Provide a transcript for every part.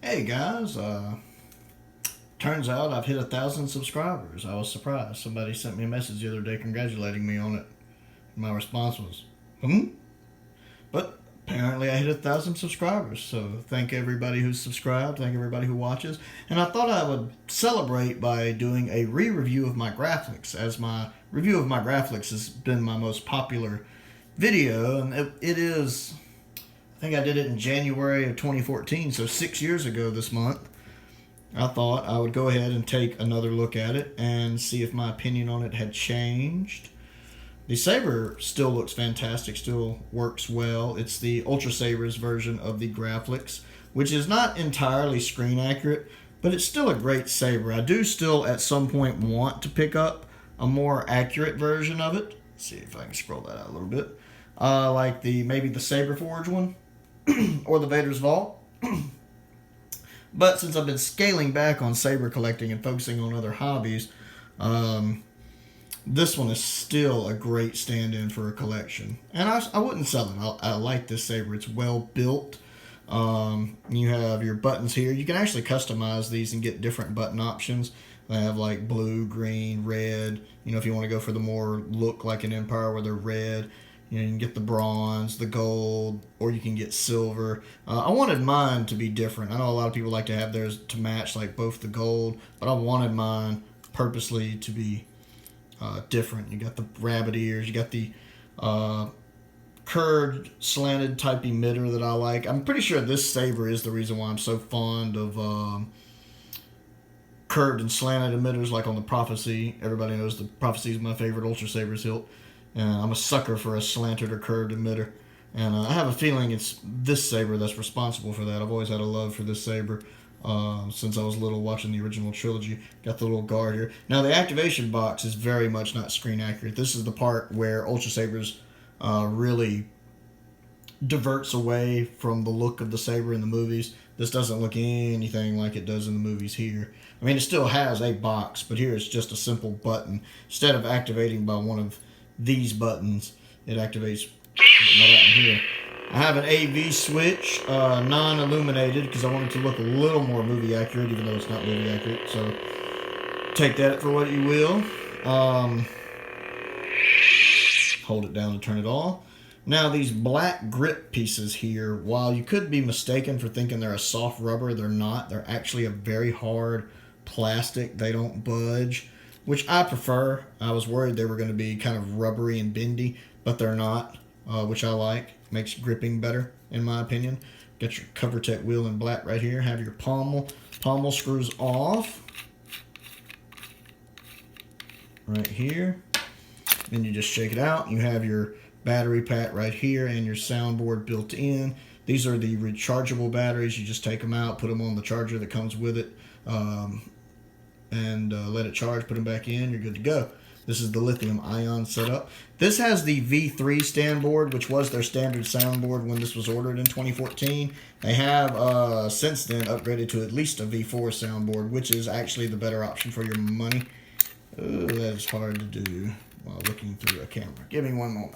Hey guys, turns out I've hit 1,000 subscribers. I was surprised. Somebody sent me a message the other day congratulating me on it. My response was, But apparently I hit 1,000 subscribers. So thank everybody who's subscribed, thank everybody who watches. And I thought I would celebrate by doing a re-review of my Graflex, as my review of my Graflex has been my most popular video. And it is, I think I did it in January of 2014, so 6 years ago this month. I thought I would go ahead and take another look at it and see if my opinion on it had changed. The saber still looks fantastic, still works well. It's the Ultrasabers version of the Graflex, which is not entirely screen accurate, but it's still a great saber. I do still at some point want to pick up a more accurate version of it. Let's see if I can scroll that out a little bit. Like maybe the Saber Forge one or the Vader's Vault. But since I've been scaling back on saber collecting and focusing on other hobbies, this one is still a great stand-in for a collection. And I wouldn't sell it. I like this saber. It's well built. You have your buttons here. You can actually customize these and get different button options. They have like blue, green, red. If you want to go for the more look like an Empire where they're red. You can get the bronze, the gold, or you can get silver. I wanted mine to be different. I know a lot of people like to have theirs to match, like both the gold, but I wanted mine purposely to be different. You got the rabbit ears, you got the curved, slanted type emitter that I like. I'm pretty sure this saber is the reason why I'm so fond of curved and slanted emitters, like on the Prophecy. Everybody knows the Prophecy is my favorite Ultrasabers hilt. I'm a sucker for a slanted or curved emitter. And I have a feeling it's this saber that's responsible for that. I've always had a love for this saber since I was little, watching the original trilogy. Got the little guard here. Now, the activation box is very much not screen accurate. This is the part where Ultrasabers really diverts away from the look of the saber in the movies. This doesn't look anything like it does in the movies here. I mean, it still has a box, but here it's just a simple button. Instead of activating by one of these buttons, it activates here. I have an AV switch, non-illuminated, because I want it to look a little more movie accurate, even though it's not movie accurate. So take that for what you will. Hold it down to turn it off. Now, these black grip pieces here, while you could be mistaken for thinking they're a soft rubber, they're not. They're actually a very hard plastic. They don't budge, which I prefer. I was worried they were going to be kind of rubbery and bendy, but they're not, which I like. Makes gripping better, in my opinion. Got your CoverTech wheel in black right here. Have your pommel. Pommel screws off right here. Then you just shake it out. You have your battery pack right here and your soundboard built in. These are the rechargeable batteries. You just take them out, put them on the charger that comes with it, and let it charge, put them back in, you're good to go. This is the Lithium Ion Setup. This has the V3 stand board, which was their standard soundboard when this was ordered in 2014. They have since then upgraded to at least a V4 soundboard, which is actually the better option for your money. Oh, that is hard to do while looking through a camera. Give me one moment.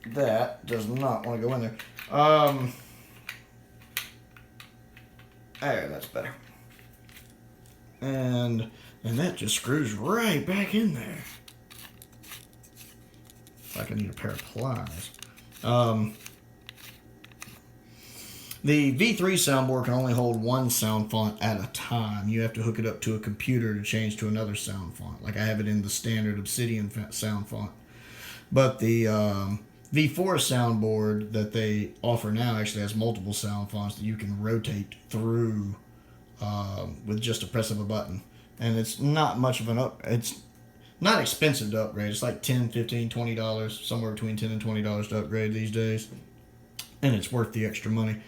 That does not want to go in there. There, that's better. And that just screws right back in there. Like I need a pair of pliers. The V3 soundboard can only hold one sound font at a time. You have to hook it up to a computer to change to another sound font. Like I have it in the standard Obsidian sound font. But the V4 soundboard that they offer now actually has multiple sound fonts that you can rotate through with just a press of a button. And it's not much of it's not expensive to upgrade. It's like $10, $15, $20, somewhere between $10 and $20 to upgrade these days. And it's worth the extra money.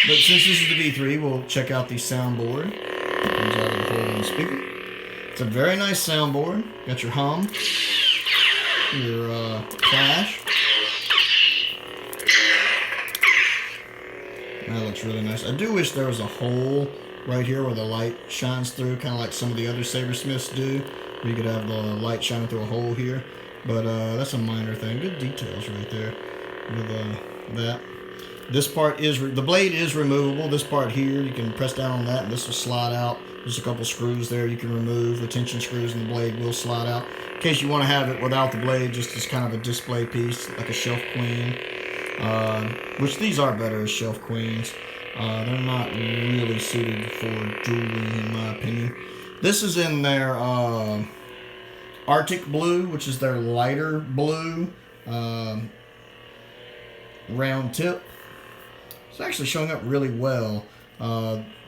But since this is the V3, we'll check out the soundboard. It comes out of the hole in the speaker. It's a very nice soundboard. Got your hum, your clash. That looks really nice. I do wish there was a hole right here where the light shines through, kind of like some of the other sabersmiths do. Where you could have the light shining through a hole here. But that's a minor thing. Good details right there with that. This part is, the blade is removable. This part here, you can press down on that and this will slide out. There's a couple screws there you can remove. The tension screws and the blade will slide out. In case you want to have it without the blade, just as kind of a display piece, like a shelf queen. Which these are better as shelf queens. They're not really suited for dueling, in my opinion. This is in their Arctic blue, which is their lighter blue round tip. It's actually showing up really well.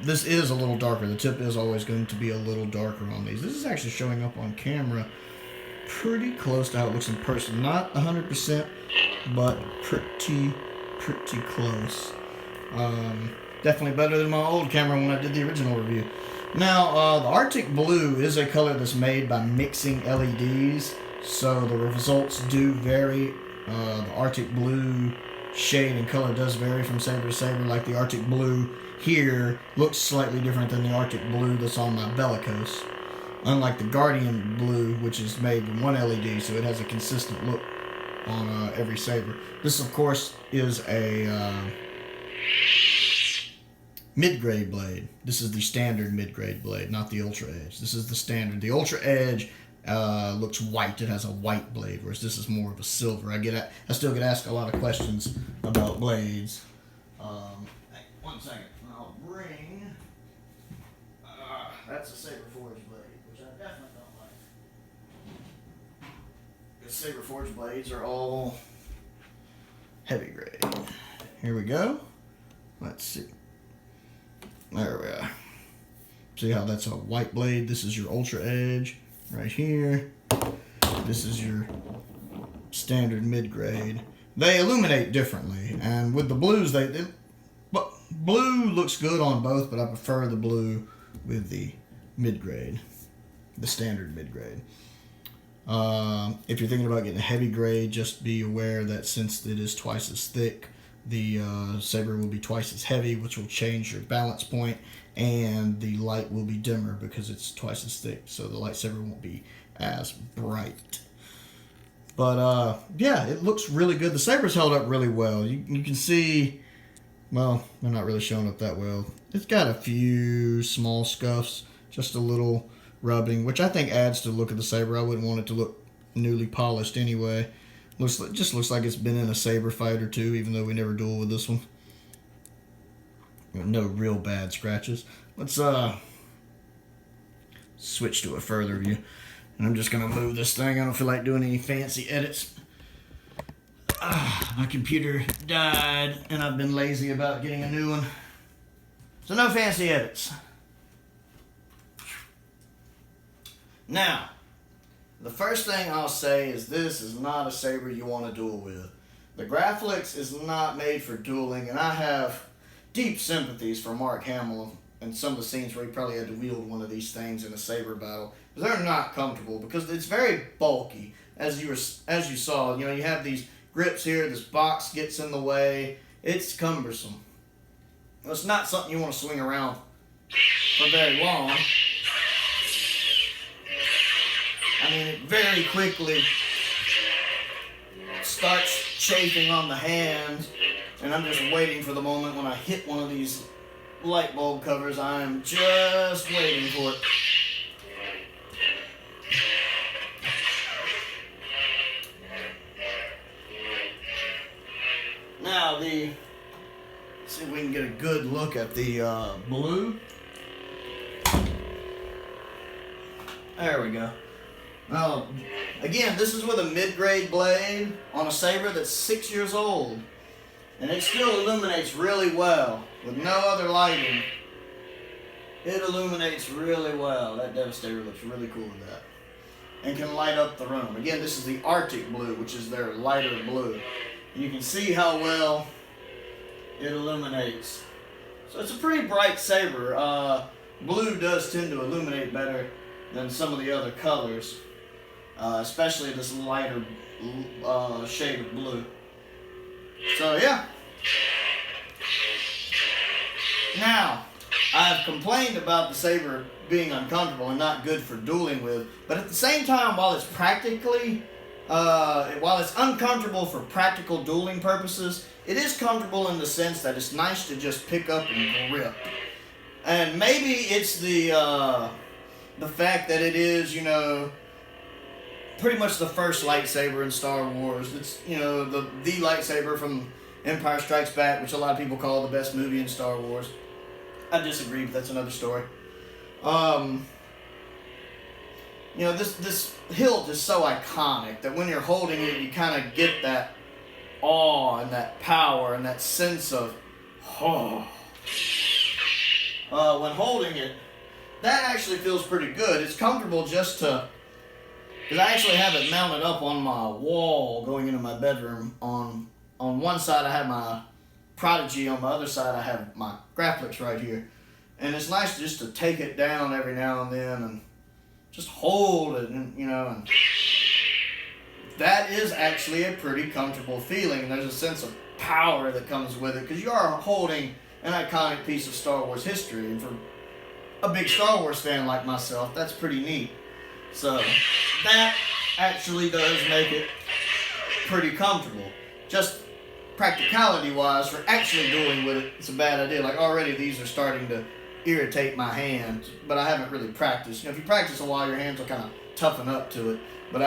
This is a little darker. The tip is always going to be a little darker on these. This is actually showing up on camera pretty close to how it looks in person. Not 100%, but pretty close. Definitely better than my old camera when I did the original review. Now, the Arctic Blue is a color that's made by mixing LEDs, so the results do vary. The Arctic Blue shade and color does vary from saber to saber. Like the Arctic Blue here looks slightly different than the Arctic Blue that's on my Bellicose. Unlike the Guardian Blue, which is made with one LED, so it has a consistent look on every saber. This, of course, is a mid-grade blade. This is the standard mid-grade blade, not the Ultra Edge. This is the standard. The Ultra Edge looks white. It has a white blade, whereas this is more of a silver. I still get asked a lot of questions about blades. Hey, 1 second. I'll bring. That's a Saber Forge blade, which I definitely don't like. Because Saber Forge blades are all heavy grade. Here we go. Let's see. There we are. See how that's a white blade? This is your Ultra Edge right here. This is your standard mid-grade. They illuminate differently, and with the blues, blue looks good on both, but I prefer the blue with the mid-grade, the standard mid-grade. If you're thinking about getting a heavy grade, just be aware that since it is twice as thick, the saber will be twice as heavy, which will change your balance point, and the light will be dimmer because it's twice as thick, so the lightsaber won't be as bright. But yeah, it looks really good. The saber's held up really well. You can see, well, they're not really showing up that well. It's got a few small scuffs, just a little rubbing, which I think adds to the look of the saber. I wouldn't want it to look newly polished anyway. Just looks like it's been in a saber fight or two, even though we never duel with this one. No real bad scratches. Let's switch to a further view. And I'm just going to move this thing. I don't feel like doing any fancy edits. My computer died, and I've been lazy about getting a new one. So no fancy edits. Now, the first thing I'll say is this is not a saber you want to duel with. The Graflex is not made for dueling, and I have deep sympathies for Mark Hamill and some of the scenes where he probably had to wield one of these things in a saber battle. They're not comfortable because it's very bulky. As you saw, you have these grips here, this box gets in the way. It's cumbersome. It's not something you want to swing around for very long. I mean, it very quickly starts chafing on the hands, and I'm just waiting for the moment when I hit one of these light bulb covers. I am just waiting for it. Now, let's see if we can get a good look at the blue. There we go. Now, again, this is with a mid-grade blade on a saber that's 6 years old. And it still illuminates really well with no other lighting. It illuminates really well. That Devastator looks really cool with that. And can light up the room. Again, this is the Arctic blue, which is their lighter blue. You can see how well it illuminates. So it's a pretty bright saber. Blue does tend to illuminate better than some of the other colors. Especially this lighter shade of blue. So yeah. Now, I've complained about the saber being uncomfortable and not good for dueling with, but at the same time, while it's practically while it's uncomfortable for practical dueling purposes, it is comfortable in the sense that it's nice to just pick up and grip. And maybe it's the fact that it is, pretty much the first lightsaber in Star Wars. It's, the lightsaber from Empire Strikes Back, which a lot of people call the best movie in Star Wars. I disagree, but that's another story. This hilt is so iconic that when you're holding it, you kind of get that awe and that power and that sense of, when holding it, that actually feels pretty good. It's comfortable because I actually have it mounted up on my wall going into my bedroom. On one side I have my Prodigy, on my other side I have my Graflex right here. And it's nice just to take it down every now and then and just hold it, and that is actually a pretty comfortable feeling. And there's a sense of power that comes with it, because you are holding an iconic piece of Star Wars history, and for a big Star Wars fan like myself, that's pretty neat. So that actually does make it pretty comfortable. Just practicality-wise, for actually dueling with it, it's a bad idea. Like, already these are starting to irritate my hands, but I haven't really practiced. If you practice a while, your hands will kind of toughen up to it. But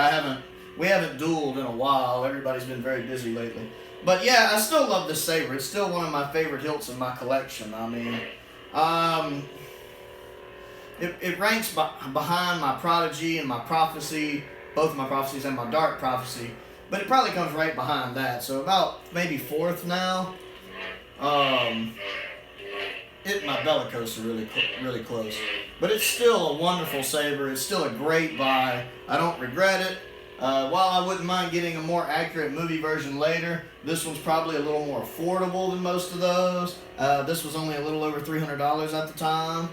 we haven't dueled in a while. Everybody's been very busy lately. But yeah, I still love this saber. It's still one of my favorite hilts in my collection. I mean, it ranks behind my Prodigy and my Prophecy, both my Prophecies and my Dark Prophecy. But it probably comes right behind that. So about maybe fourth now. My Bellicose are really close. But it's still a wonderful saber. It's still a great buy. I don't regret it. While I wouldn't mind getting a more accurate movie version later, this one's probably a little more affordable than most of those. This was only a little over $300 at the time.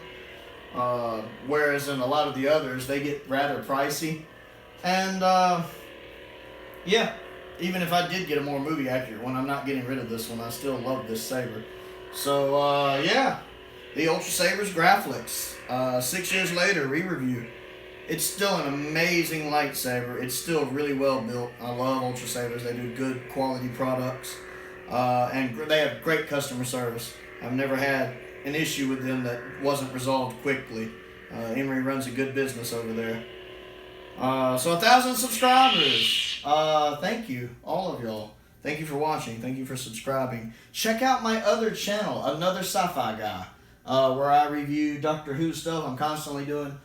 Whereas in a lot of the others, they get rather pricey. And, yeah, even if I did get a more movie accurate one, I'm not getting rid of this one. I still love this saber. So, yeah, the Ultrasabers Graflex. 6 years later, re-review. It's still an amazing lightsaber. It's still really well built. I love Ultrasabers. They do good quality products. And they have great customer service. I've never had an issue with them that wasn't resolved quickly. Emery runs a good business over there. So 1,000 subscribers. Thank you, all of y'all. Thank you for watching. Thank you for subscribing. Check out my other channel, Another Sci-Fi Guy, where I review Doctor Who stuff. I'm constantly doing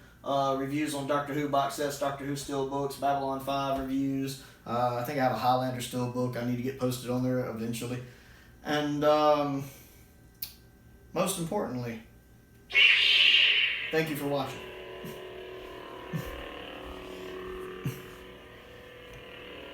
reviews on Doctor Who box sets, Doctor Who steelbooks, Babylon 5 reviews. I think I have a Highlander steelbook I need to get posted on there eventually. And most importantly, thank you for watching.